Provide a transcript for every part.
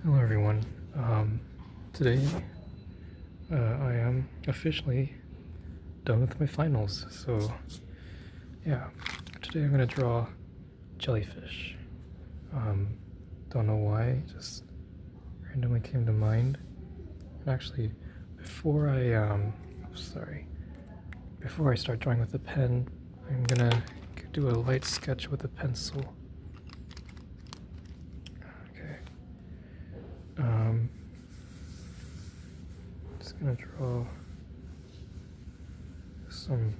Hello everyone. Today I am officially done with my finals. So yeah, today I'm gonna draw jellyfish. Don't know why, just randomly came to mind. And actually, before before I start drawing with a pen, I'm gonna do a light sketch with a pencil. Okay. Just gonna draw some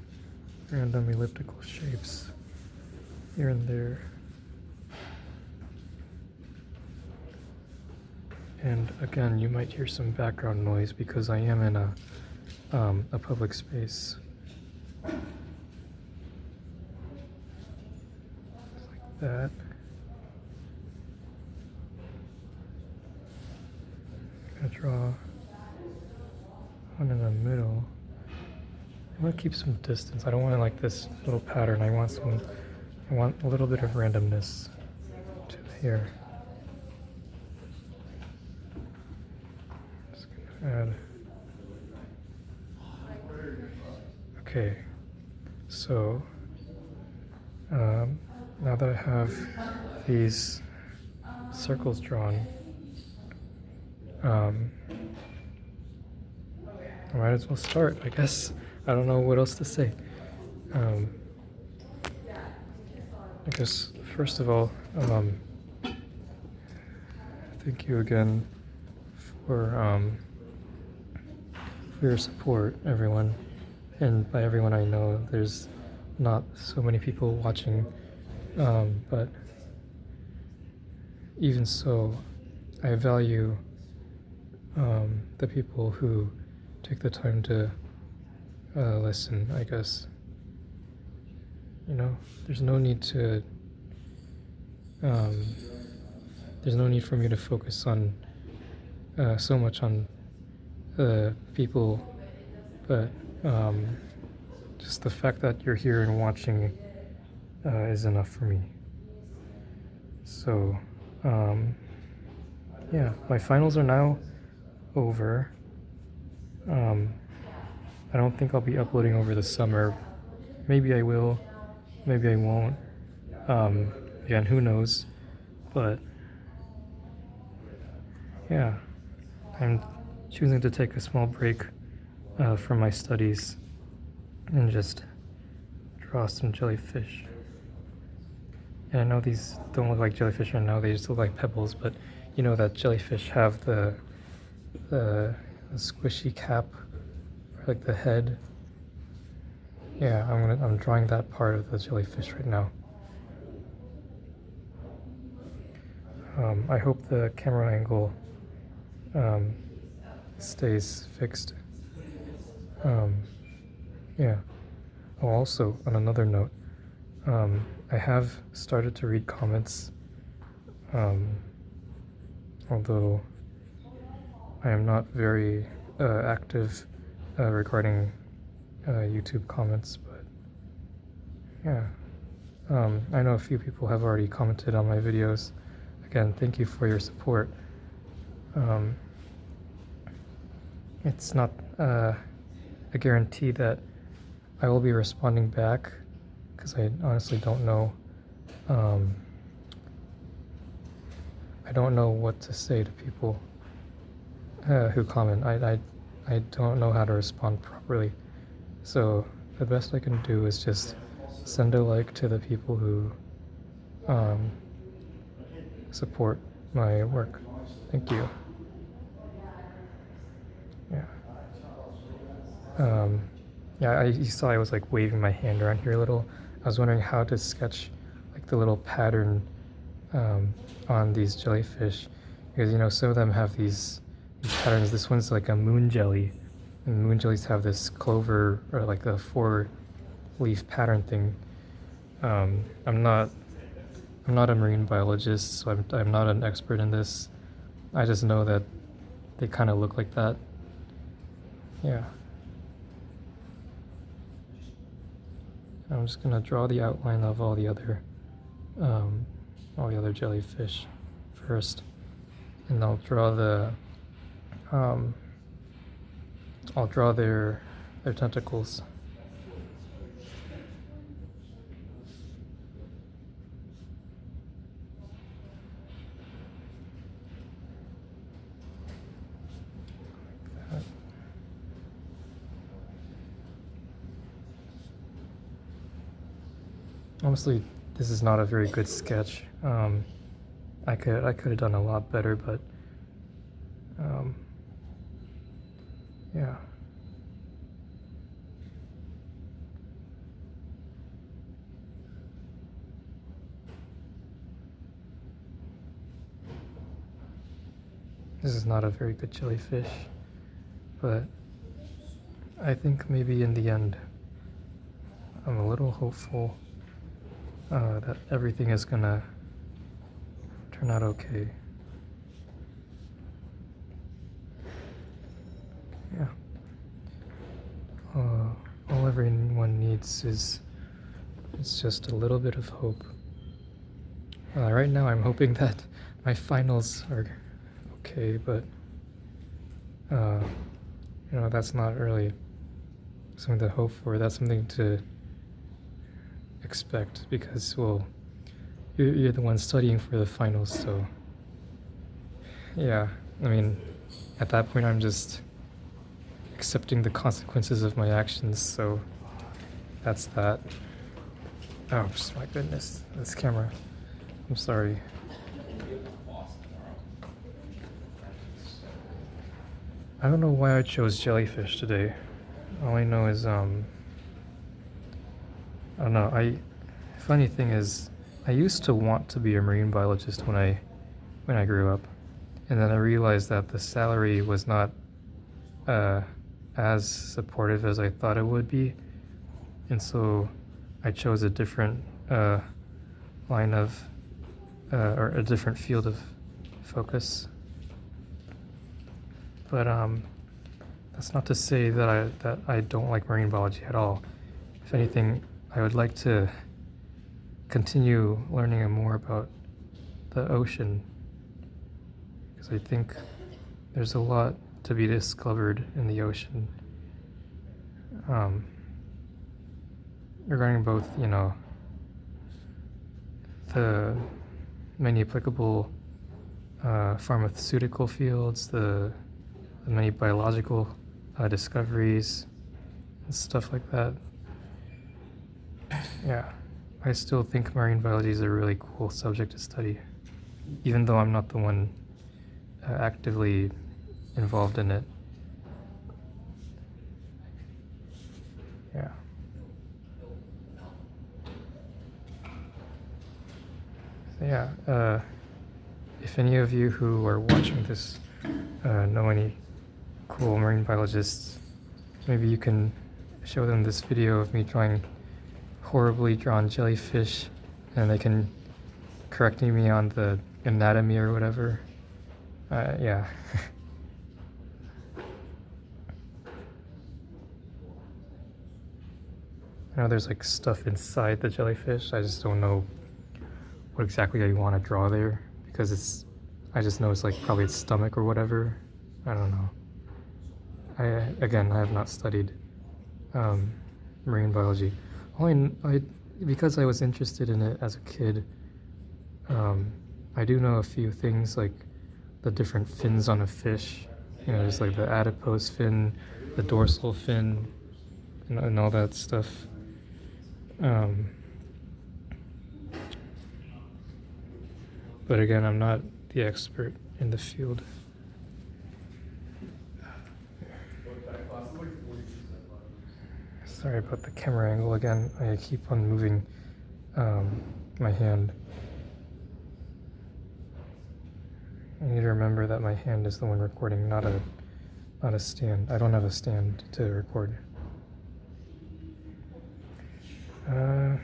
random elliptical shapes here and there. And again, you might hear some background noise because I am in a public space. Like that. I'm gonna draw one in the middle. I want to keep some distance. I don't want like this little pattern. I want a little bit of randomness to here. Just gonna add. Okay, so now that I have these circles drawn, I might as well start, I guess. I don't know what else to say. I guess first of all, thank you again for your support, everyone. And by everyone I know, there's not so many people watching, but even so, I value the people who take the time to listen, I guess. You know, there's no need for me to focus on so much on people, but just the fact that you're here and watching is enough for me. So yeah, my finals are now over. I don't think I'll be uploading over the summer. Maybe I will, maybe I won't. Again, who knows? But yeah, I'm choosing to take a small break from my studies and just draw some jellyfish. And I know these don't look like jellyfish right now, they just look like pebbles, but you know that jellyfish have the squishy cap, or like the head. Yeah, I'm drawing that part of the jellyfish right now. I hope the camera angle stays fixed. Yeah. Oh, also, on another note, I have started to read comments, although I am not very active regarding YouTube comments, but yeah. I know a few people have already commented on my videos. Again, thank you for your support. It's not a guarantee that I will be responding back, because I honestly don't know. I don't know what to say to people who comment. I don't know how to respond properly. So the best I can do is just send a like to the people who support my work. Thank you. Yeah. Yeah, you saw I was like waving my hand around here a little. I was wondering how to sketch like the little pattern on these jellyfish, because you know some of them have these patterns. This one's like a moon jelly, and moon jellies have this clover or like a 4-leaf pattern thing. I'm not a marine biologist, so I'm not an expert in this. I just know that they kind of look like that. Yeah. I'm just gonna draw the outline of all the other jellyfish first, and um, I'll draw their tentacles. Honestly, this is not a very good sketch. I could have done a lot better, but yeah. This is not a very good jellyfish, but I think maybe in the end, I'm a little hopeful that everything is gonna turn out okay. Yeah. All everyone needs is just a little bit of hope. Right now, I'm hoping that my finals are okay, but that's not really something to hope for. That's something to expect because, well, you're the one studying for the finals, so yeah. I mean, at that point, I'm just accepting the consequences of my actions, so that's that. Oh, my goodness, this camera. I'm sorry. I don't know why I chose jellyfish today. All I know is, I don't know. Funny thing is, I used to want to be a marine biologist when I grew up, and then I realized that the salary was not as supportive as I thought it would be, and so I chose a different line of or a different field of focus. But that's not to say that I don't like marine biology at all. If anything, I would like to continue learning more about the ocean, because I think there's a lot to be discovered in the ocean, regarding both, the many applicable pharmaceutical fields, the many biological discoveries and stuff like that. Yeah, I still think marine biology is a really cool subject to study, even though I'm not the one actively involved in it. Yeah. So yeah, if any of you who are watching this know any cool marine biologists, maybe you can show them this video of me drawing horribly drawn jellyfish, and they can correct me on the anatomy or whatever. Yeah. I know there's like stuff inside the jellyfish. I just don't know what exactly I want to draw there, because I just know it's like probably its stomach or whatever. I don't know. I have not studied marine biology. Because I was interested in it as a kid, I do know a few things, like the different fins on a fish. There's like the adipose fin, the dorsal fin, and all that stuff. But again, I'm not the expert in the field. Sorry about the camera angle again. I keep on moving my hand. I need to remember that my hand is the one recording, not a stand. I don't have a stand to record. You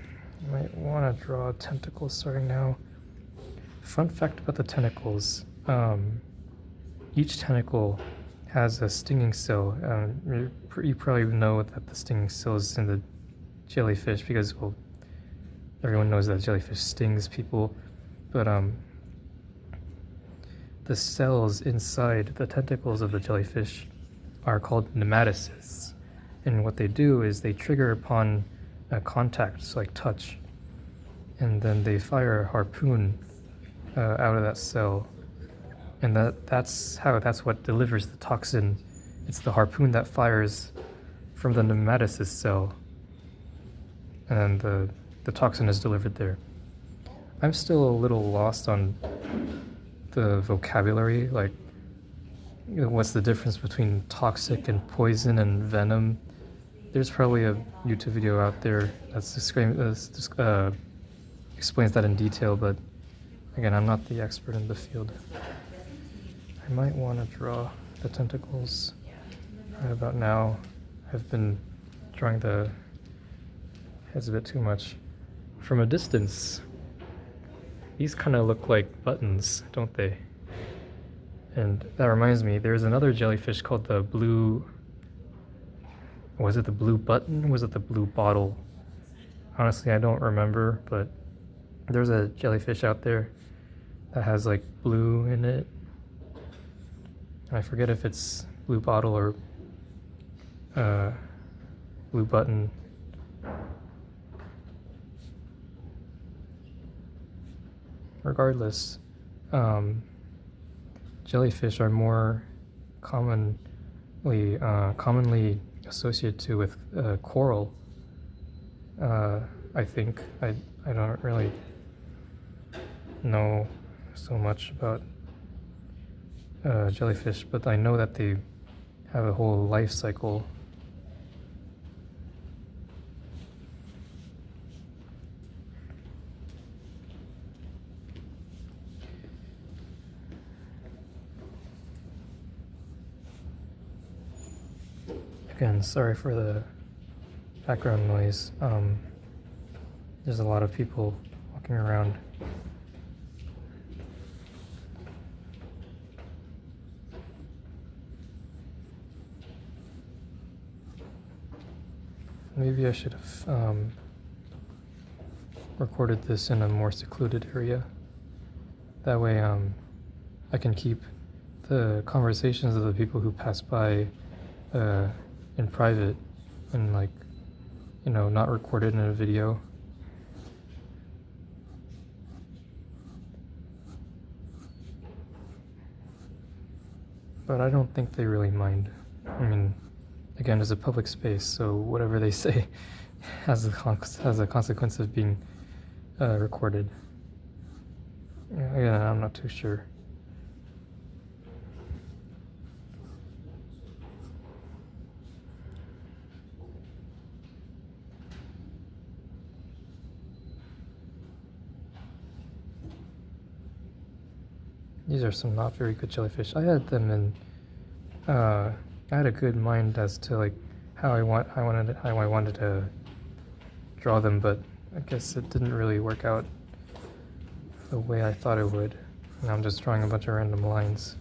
might want to draw tentacles starting now. Fun fact about the tentacles: each tentacle has a stinging cell. You probably know that the stinging cell is in the jellyfish because, well, everyone knows that jellyfish stings people. But the cells inside the tentacles of the jellyfish are called nematocysts. And what they do is they trigger upon contact, so like touch, and then they fire a harpoon out of that cell. And that's what delivers the toxin. It's the harpoon that fires from the nematocyst cell, and the toxin is delivered there. I'm still a little lost on the vocabulary, like what's the difference between toxic and poison and venom. There's probably a YouTube video out there that explains that in detail, but again, I'm not the expert in the field. I might want to draw the tentacles right about now. I've been drawing the heads a bit too much. From a distance, these kind of look like buttons, don't they? And that reminds me, there's another jellyfish called the blue... Was it the blue button? Or was it the blue bottle? Honestly, I don't remember, but there's a jellyfish out there that has like blue in it. I forget if it's blue bottle or blue button. Regardless, jellyfish are more commonly associated with coral. I think I don't really know so much about jellyfish, but I know that they have a whole life cycle. Again, sorry for the background noise. There's a lot of people walking around. Maybe I should have recorded this in a more secluded area. That way I can keep the conversations of the people who pass by in private and, like, you know, not recorded in a video. But I don't think they really mind. I mean, again, it's a public space, so whatever they say has a consequence of being recorded. Yeah, I'm not too sure. These are some not very good jellyfish. I had them in. I had a good mind as to like how I wanted to draw them, but I guess it didn't really work out the way I thought it would. And I'm just drawing a bunch of random lines.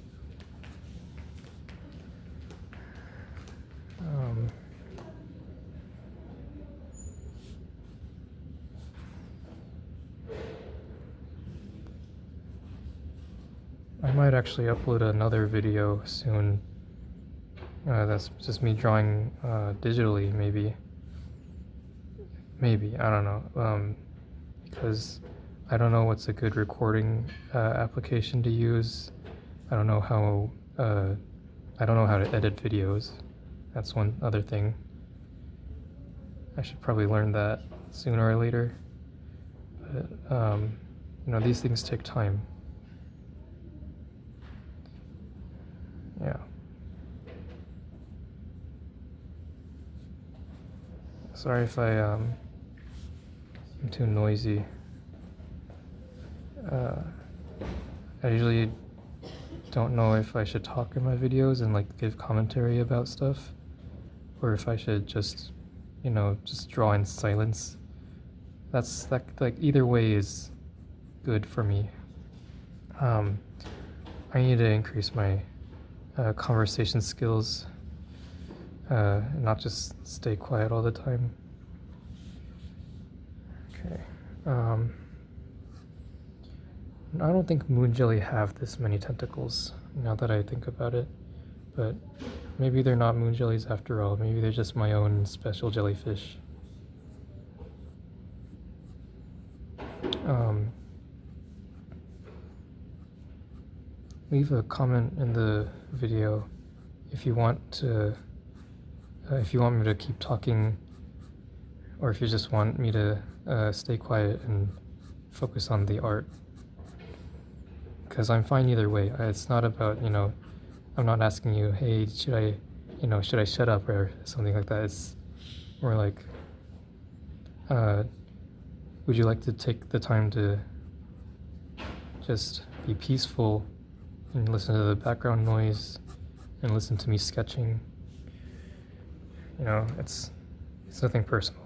I might actually upload another video soon. That's just me drawing digitally, maybe. I don't know. Because I don't know what's a good recording application to use. I don't know how to edit videos. That's one other thing. I should probably learn that sooner or later. But you know, these things take time. Yeah. Sorry if I'm too noisy. I usually don't know if I should talk in my videos and like give commentary about stuff, or if I should just, you know, just draw in silence. Like either way is good for me. I need to increase my conversation skills, not just stay quiet all the time. Okay. I don't think moon jelly have this many tentacles, now that I think about it. But maybe they're not moon jellies after all. Maybe they're just my own special jellyfish. Leave a comment in the video if you want to, if you want me to keep talking, or if you just want me to stay quiet and focus on the art. Because I'm fine either way. It's not about, I'm not asking you, hey, should I shut up or something like that. It's more like, would you like to take the time to just be peaceful and listen to the background noise and listen to me sketching? It's nothing personal.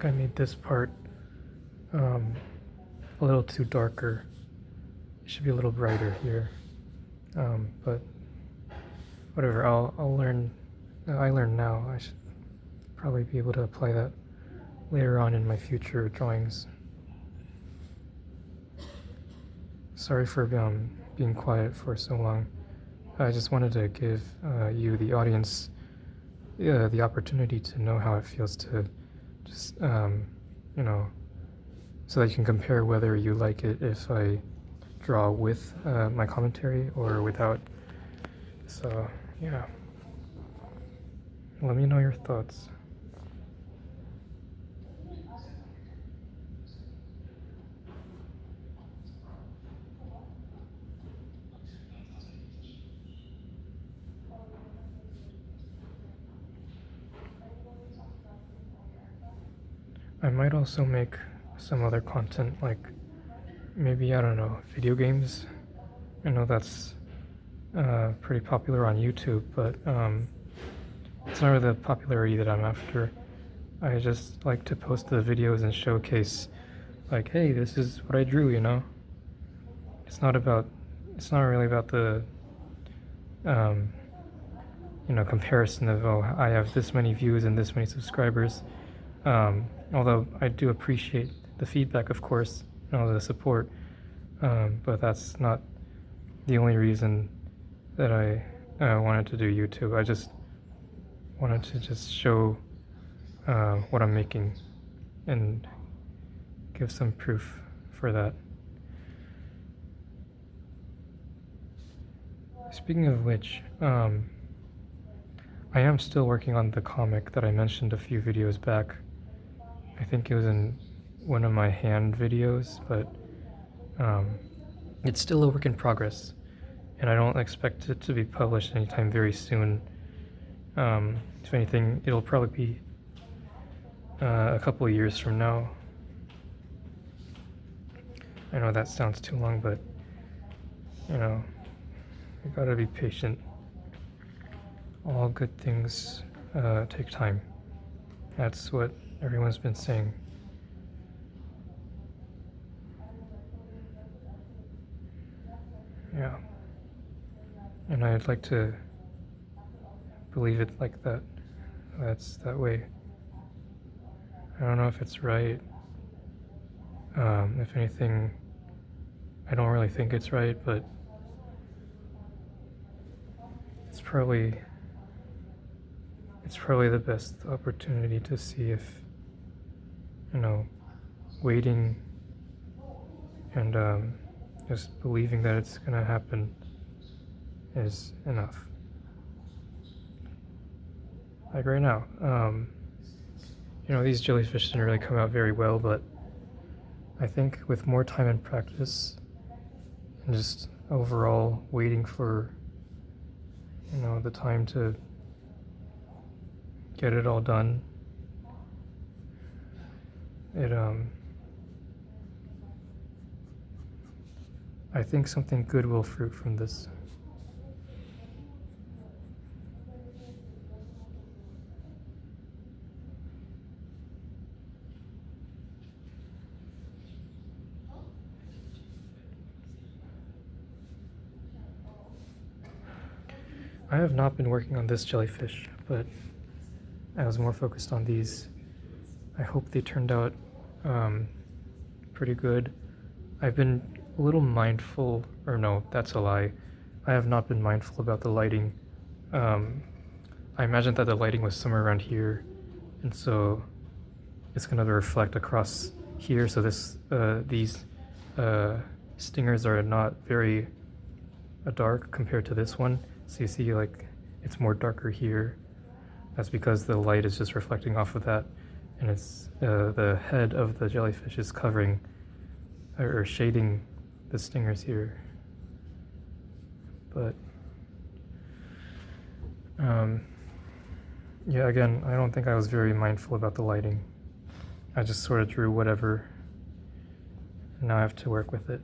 think I made this part a little too darker. It should be a little brighter here. But whatever, I'll learn. I learn now. I should probably be able to apply that later on in my future drawings. Sorry for being quiet for so long. I just wanted to give you, the audience, the opportunity to know how it feels to just, so that you can compare whether you like it if I draw with my commentary or without. So, yeah. Let me know your thoughts. I might also make some other content, like maybe, I don't know, video games. I know that's pretty popular on YouTube, but it's not really the popularity that I'm after. I just like to post the videos and showcase, like, hey, this is what I drew, you know? It's not really about the, comparison of, oh, I have this many views and this many subscribers. Although I do appreciate the feedback, of course, and all the support, but that's not the only reason that I wanted to do YouTube. I just wanted to show what I'm making and give some proof for that. Speaking of which, I am still working on the comic that I mentioned a few videos back. I think it was in one of my hand videos, but it's still a work in progress, and I don't expect it to be published anytime very soon. If anything, it'll probably be a couple of years from now. I know that sounds too long, but you gotta be patient. All good things take time. That's what everyone's been saying. Yeah. And I'd like to believe it like that. That's that way. I don't know if it's right. If anything, I don't really think it's right, but it's probably the best opportunity to see if, waiting and just believing that it's gonna happen is enough. Like right now, these jellyfish didn't really come out very well, but I think with more time and practice and just overall waiting for, the time to get it all done, I think something good will fruit from this. I have not been working on this jellyfish, but I was more focused on these. I hope they turned out pretty good. I've been a little mindful, or no, that's a lie. I have not been mindful about the lighting. I imagined that the lighting was somewhere around here, and so it's going to reflect across here. So these stingers are not very dark compared to this one. So you see, like, it's more darker here. That's because the light is just reflecting off of that, and it's the head of the jellyfish is covering or shading the stingers here. But yeah, again, I don't think I was very mindful about the lighting. I just sort of drew whatever, and now I have to work with it.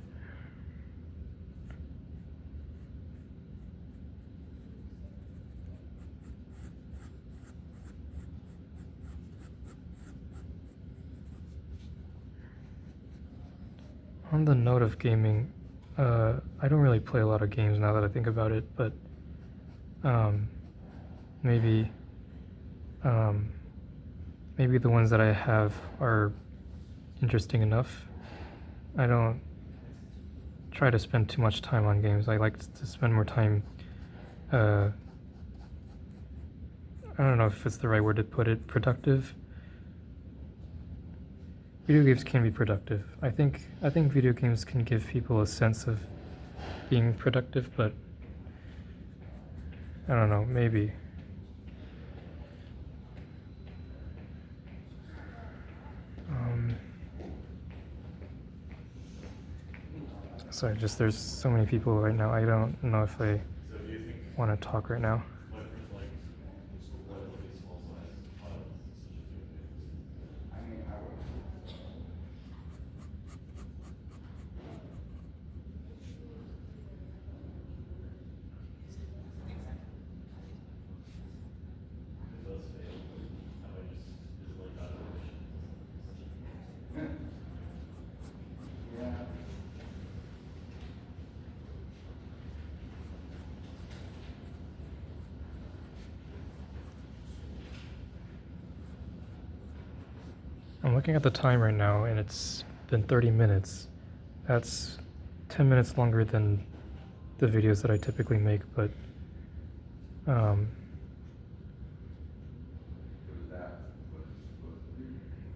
On the note of gaming, I don't really play a lot of games now that I think about it, but um, maybe um, maybe the ones that I have are interesting enough. I don't try to spend too much time on games. I like to spend more time. Uh, I don't know if it's the right word to put it. Productive. Video games can be productive. I think video games can give people a sense of being productive, but I don't know. Maybe. Um, Sorry, just there's so many people right now. I don't know if I want to talk right now. I'm looking at the time right now, and it's been 30 minutes. That's 10 minutes longer than the videos that I typically make, but um,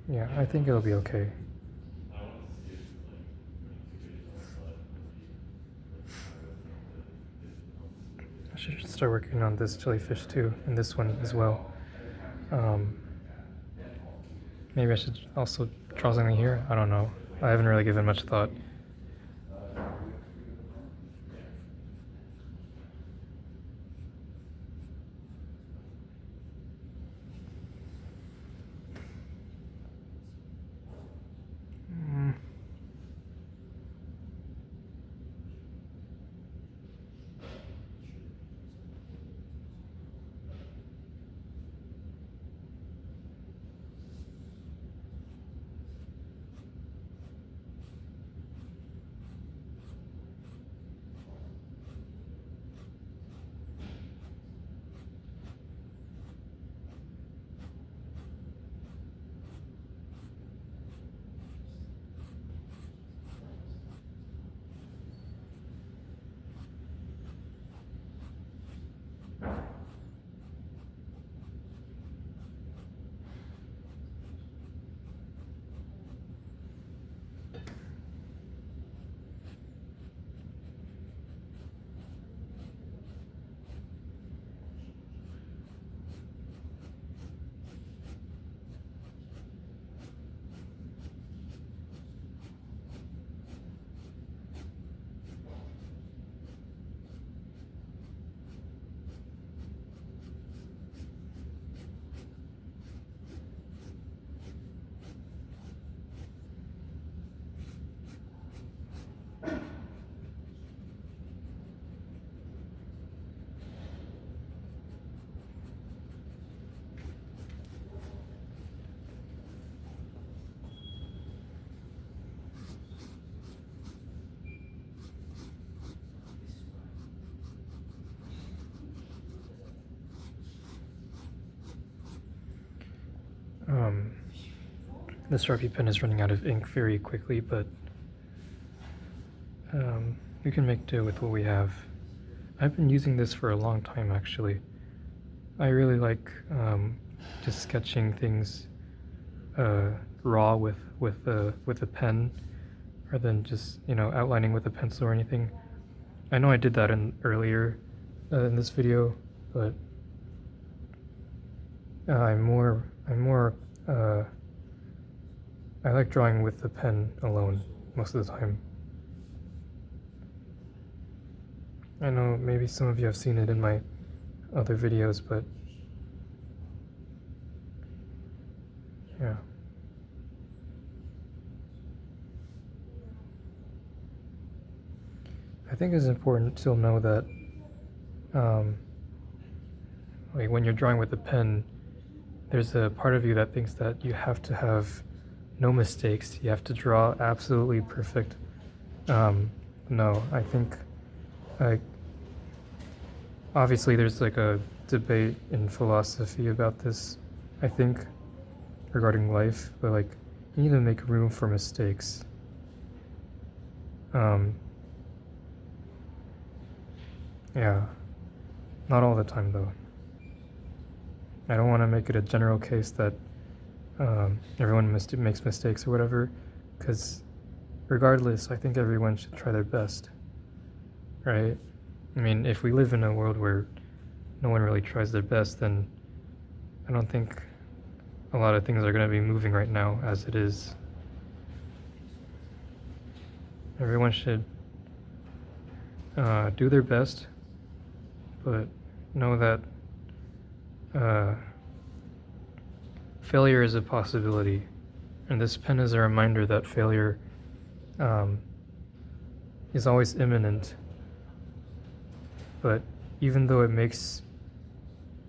yeah, I think it'll be okay. I should start working on this jellyfish too, and this one as well. Um, Maybe I should also draw something here. I don't know. I haven't really given much thought. Mm. Um, the Sharpie pen is running out of ink very quickly, but we can make do with what we have. I've been using this for a long time, actually. I really like just sketching things raw with a pen, rather than just outlining with a pencil or anything. I know I did that earlier in this video, but I'm more I like drawing with the pen alone most of the time. I know maybe some of you have seen it in my other videos, but yeah. I think it's important to know that like when you're drawing with a pen, there's a part of you that thinks that you have to have no mistakes. You have to draw absolutely perfect No, I think like obviously there's like a debate in philosophy about this, I think, regarding life, but like you need to make room for mistakes. Um, yeah, not all the time though. I don't want to make it a general case that everyone makes mistakes or whatever, because regardless, I think everyone should try their best, right? I mean, if we live in a world where no one really tries their best, then I don't think a lot of things are going to be moving right now as it is. Everyone should do their best, but know that failure is a possibility. And this pen is a reminder that failure is always imminent. But even though it makes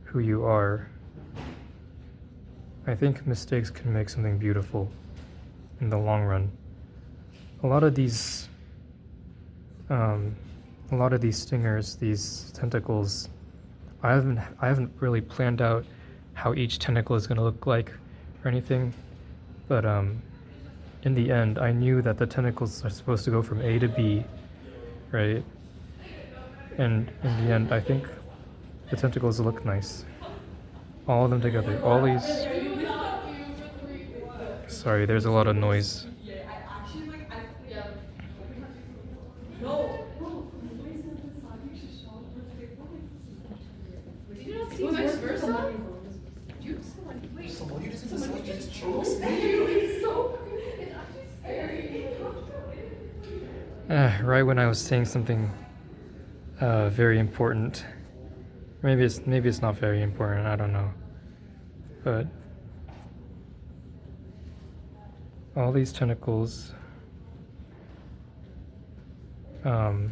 who you are, I think mistakes can make something beautiful in the long run. A lot of these stingers, these tentacles, I haven't really planned out how each tentacle is going to look like or anything, but in the end, I knew that the tentacles are supposed to go from A to B, right? And in the end, I think the tentacles look nice. All of them together. All these. Sorry, there's a lot of noise. Right when I was saying something very important. Maybe it's not very important. I don't know. But all these tentacles are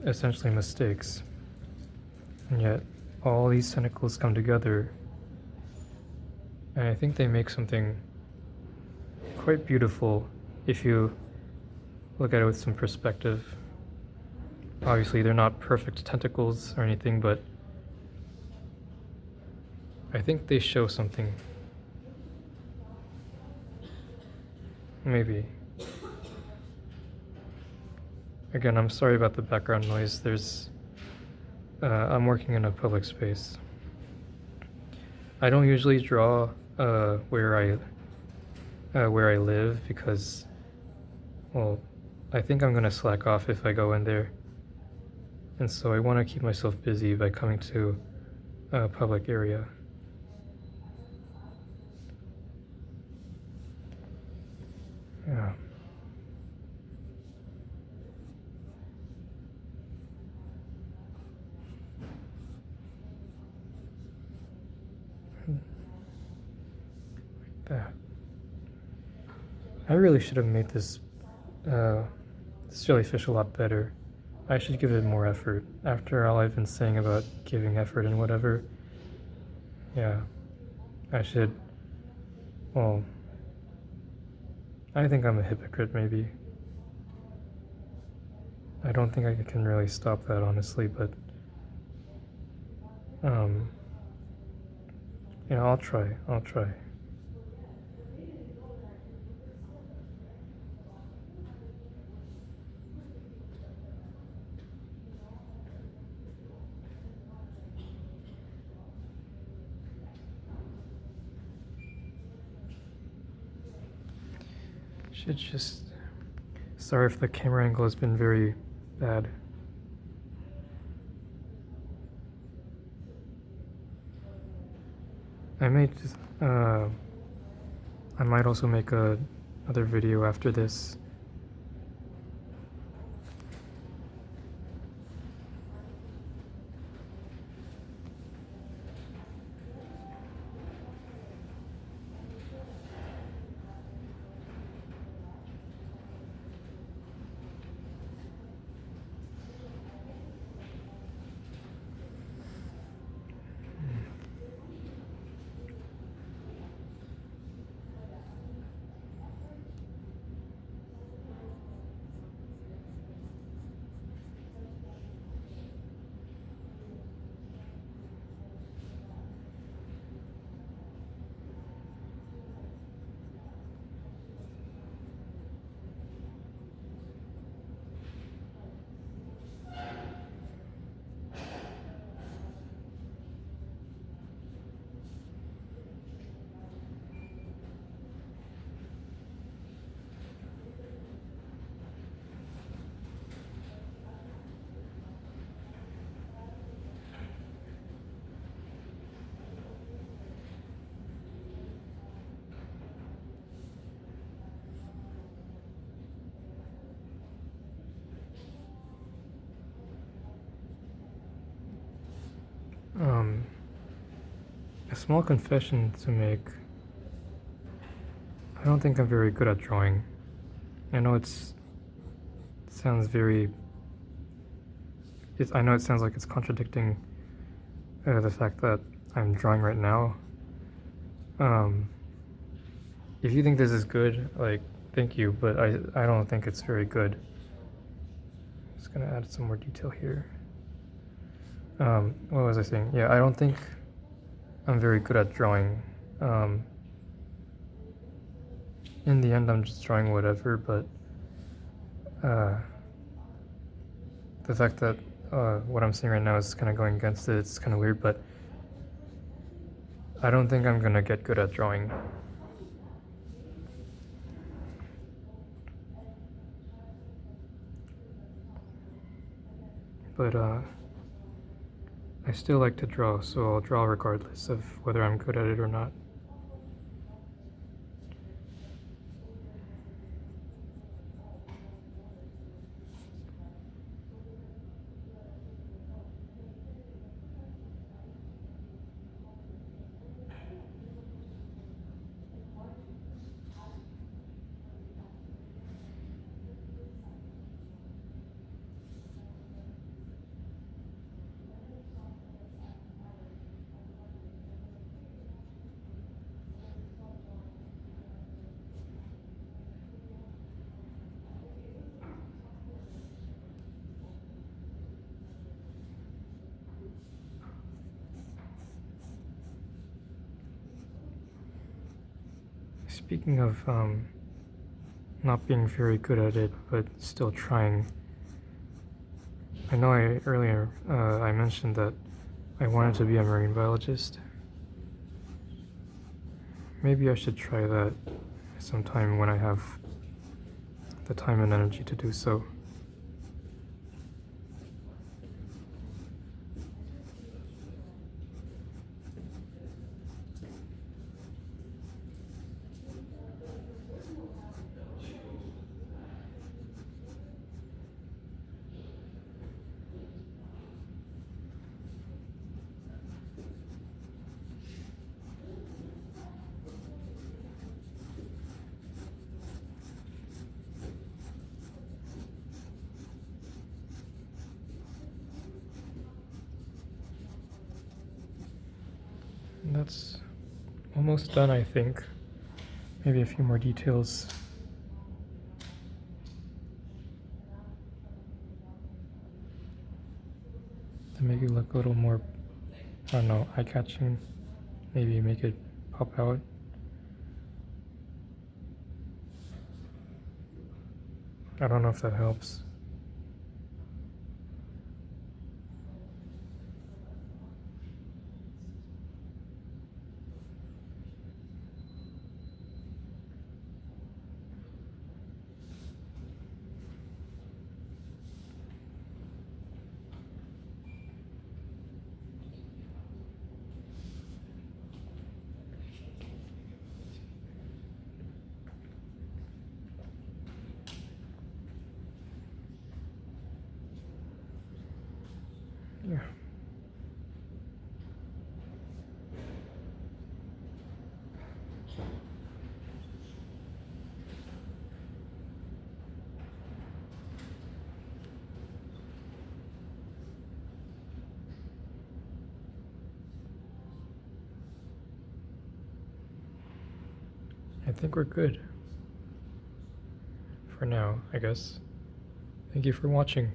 essentially mistakes, and yet all these tentacles come together, and I think they make something quite beautiful if you look at it with some perspective. Obviously, they're not perfect tentacles or anything, but I think they show something. Maybe. Again, I'm sorry about the background noise. I'm working in a public space. I don't usually draw where I live because, well, I think I'm gonna slack off if I go in there. And so I want to keep myself busy by coming to a public area. Yeah. Like that. I really should have made this jellyfish a lot better. I should give it more effort. After all I've been saying about giving effort and whatever, yeah, I should. Well, I think I'm a hypocrite, maybe. I don't think I can really stop that, honestly, but yeah, I'll try. Should just. Sorry if the camera angle has been very bad. I might also make another video after this. small confession to make. I don't think I'm very good at drawing. I know it sounds very. I know it sounds like it's contradicting the fact that I'm drawing right now. Um, if you think this is good, like, thank you, but I don't think it's very good. Just gonna add some more detail here. What was I saying? Yeah, I don't think I'm very good at drawing. In the end, I'm just drawing whatever, but the fact that what I'm saying right now is kind of going against it, it's kind of weird, but I don't think I'm gonna get good at drawing. But I still like to draw, so I'll draw regardless of whether I'm good at it or not. Speaking of not being very good at it, but still trying, I know earlier I mentioned that I wanted to be a marine biologist. Maybe I should try that sometime when I have the time and energy to do so. And that's almost done, I think. Maybe a few more details. To make it look a little more, I don't know, eye-catching. Maybe make it pop out. I don't know if that helps. Yeah. I think we're good. For now, I guess. Thank you for watching.